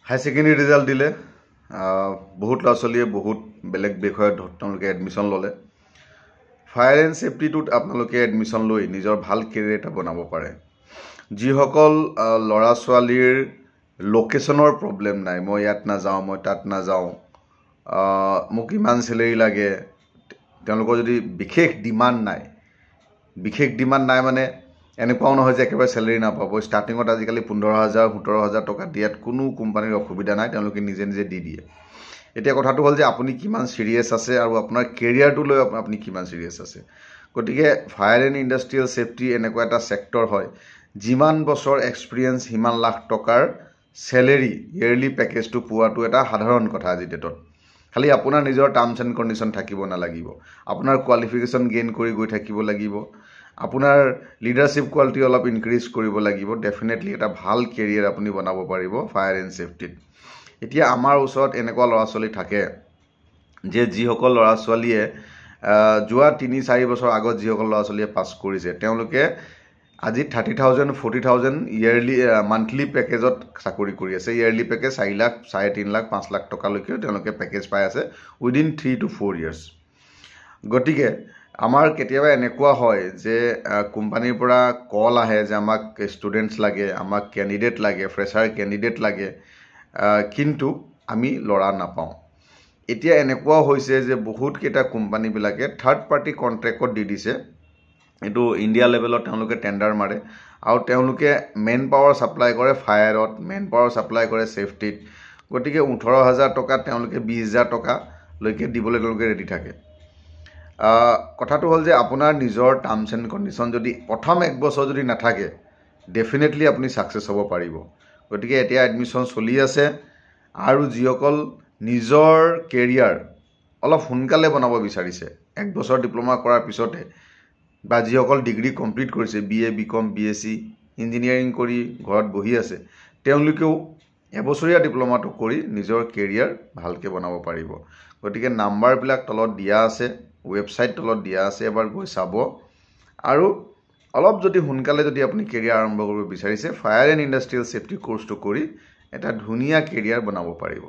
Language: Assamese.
হাই সেকেন্ডাৰি ৰিজাল্ট দিলে বহুত ল'ৰা ছোৱালীয়ে বহুত বেলেগ বিষয়ত তেওঁলোকে এডমিশ্যন ল'লে ফায়াৰ এণ্ড ছেফটিটোত আপোনালোকে এডমিশ্যন লৈ নিজৰ ভাল কেৰিয়াৰ এটা বনাব পাৰে যিসকল ল'ৰা ছোৱালীৰ লোকেশ্যনৰ প্ৰব্লেম নাই মই ইয়াত নাযাওঁ মই তাত নাযাওঁ মোক ইমান চেলেৰি লাগে তেওঁলোকৰ যদি বিশেষ ডিমাণ্ড নাই মানে এনেকুৱাও নহয় যে একেবাৰে চেলেৰি নাপাব ষ্টাৰ্টিঙত আজিকালি 15,000 17,000 টকা দিয়াত কোনো কোম্পানীৰ অসুবিধা নাই তেওঁলোকে নিজে নিজে দি দিয়ে এতিয়া কথাটো হ'ল যে আপুনি কিমান সিৰিয়াছ আছে আৰু আপোনাৰ কেৰিয়াৰটো লৈ আপুনি কিমান সিৰিয়াছ আছে গতিকে ফায়াৰ এণ্ড ইণ্ডাষ্ট্ৰিয়েল সেফটি এনেকুৱা এটা সেক্টৰ হয় যিমান বছৰ এক্সপিৰিয়েন্স হিমান লাখ টকাৰ সেলেৰি ইয়াৰলি পেকেজটো পোৱাটো এটা সাধাৰণ কথা আজি ডেটত খালি আপোনাৰ নিজৰ টাৰ্মছ এণ্ড কণ্ডিশ্যন থাকিব নালাগিব আপোনাৰ কোৱালিফিকেশ্যন গেইন কৰি গৈ থাকিব লাগিব আপোনাৰ লিডাৰশ্বিপ কোৱালিটি অলপ ইনক্ৰিজ কৰিব লাগিব ডেফিনেটলি এটা ভাল কেৰিয়াৰ আপুনি বনাব পাৰিব ফায়াৰ এণ্ড সেফটিত এতিয়া আমাৰ ওচৰত এনেকুৱা ল'ৰা ছোৱালী থাকে যে যিসকল ল'ৰা ছোৱালীয়ে যোৱা 3-4 বছৰ আগত যিসকল ল'ৰা ছোৱালীয়ে পাছ কৰিছে তেওঁলোকে আজি 30,000 40,000 ইয়াৰলি মান্থলি পেকেজত চাকৰি কৰি আছে ইয়াৰলি পেকেজ 4 লাখ 3.5 লাখ 5 লাখ টকালৈকে তেওঁলোকে পেকেজ পাই আছে উইদিন 3 to 4 years গতিকে আমাৰ কেতিয়াবা এনেকুৱা হয় যে কোম্পানীৰ পৰা কল আহে যে আমাক ষ্টুডেন্টছ লাগে আমাক ক্যান্ডিডেট লাগে ফ্ৰেছাৰ ক্যান্ডিডেট লাগে কিন্তু আমি লৰা নাপাওঁ এতিয়া এনেকুৱা হৈছে যে বহুত কেইটা কোম্পানী বিলাকে থাৰ্ড পাৰ্টি কন্ট্ৰাক্টত দি দিছে এটো ইন্ডিয়া লেভেলত তেওঁলোকে টেন্ডাৰ মাৰে আৰু তেওঁলোকে মেন পাৱাৰ সাপ্লাই কৰে ফায়াৰত মেন পাৱাৰ সাপ্লাই কৰে সেফটিত গতিকে 18,000 টকা তেওঁলোকে 20,000 টকা লৈকে দিবলৈ তেওঁলোকে ৰেডি থাকে কথাটো হ'ল যে আপোনাৰ নিজৰ টাৰ্মছ এণ্ড কণ্ডিশ্যন যদি প্ৰথম এক বছৰ যদি নাথাকে ডেফিনেটলি আপুনি সাকসেস হ'ব পাৰিব গতিকে এতিয়া এডমিশ্যন চলি আছে আৰু যিসকল নিজৰ কেৰিয়াৰ অলপ সোনকালে বনাব বিচাৰিছে এক বছৰ ডিপ্লোমা কৰাৰ পিছতে বা যিসকল ডিগ্ৰী কমপ্লিট কৰিছে বিএ বিকম বিএসসি ইঞ্জিনিয়াৰিং কৰি ঘৰত বহি আছে তেওঁলোকেও এবছৰীয়া ডিপ্লোমাটো কৰি নিজৰ কেৰিয়াৰ ভালকে বনাব পাৰিব গতিকে নাম্বাৰবিলাক তলত দিয়া আছে ৱেবছাইট তলত দিয়া আছে এবাৰ গৈ চাব আৰু অলপ যদি সোনকালে যদি আপুনি কেৰিয়াৰ আৰম্ভ কৰিব বিচাৰিছে ফায়াৰ এণ্ড ইণ্ডাষ্ট্ৰিয়েল সেফটি কোৰ্সটো কৰি এটা ধুনীয়া কেৰিয়াৰ বনাব পাৰিব